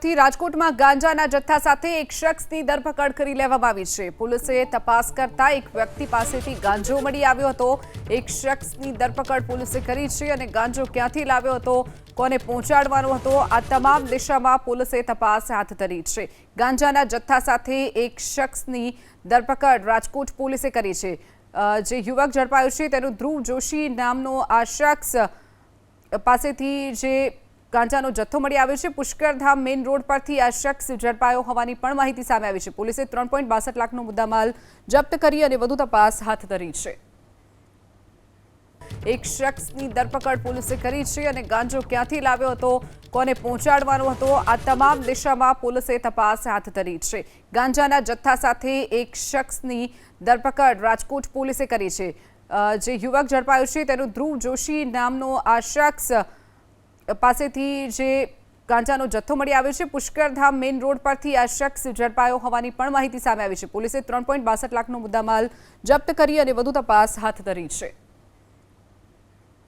પરથી રાજકોટમાં ગાંજાના જથ્થા સાથે એક શખ્સની ધરપકડ કરી લેવામાં આવી છે। પોલીસે તપાસ કરતા એક વ્યક્તિ પાસેથી ગાંજો મળી આવ્યો હતો। એક શખ્સની ધરપકડ પોલીસે કરી છે અને ગાંજો ક્યાંથી લાવ્યો હતો, કોને પહોંચાડવાનો હતો, આ તમામ દિશામાં પોલીસે તપાસ હાથ ધરી છે। ગાંજાના જથ્થા સાથે એક શખ્સની ધરપકડ રાજકોટ પોલીસે કરી છે। જે યુવક ઝડપાયો છે તેનું ધ્રુવ જોશી નામનો આ શખ્સ પાસેથી જે ગાંજાનો જથ્થો મળી આવ્યો છે। પુષ્કરધામ મેઇન રોડ પરથી આ શખ્સ ઝડપાયો હોવાની પણ માહિતી સામે આવી છે। પોલીસે 3.62 લાખનો મુદ્દામાલ જપ્ત કરી અને વધુ તપાસ હાથ ધરી છે। એક શખ્સની ધરપકડ પોલીસે કરી છે અને ગાંજો ક્યાંથી લાવ્યો હતો, કોને પહોંચાડવાનો હતો, આ તમામ દિશામાં પોલીસે તપાસ હાથ ધરી છે। ગાંજાના જથ્થા સાથે એક શખ્સની ધરપકડ રાજકોટ પોલીસે કરી છે। જે યુવક ઝડપાયો છે તેનું ધ્રુવ જોશી નામનો આ શખ્સ પાસેથી જે ગાંજાનો જથ્થો મળી આવ્યો છે। પુષ્કરધામ મેઇન રોડ પરથી આ શખ્સ ઝડપાયો હોવાની પણ માહિતી સામે આવી છે। પોલીસે 3.62 લાખનો મુદ્દામાલ જપ્ત કરી અને વધુ તપાસ હાથ ધરી છે।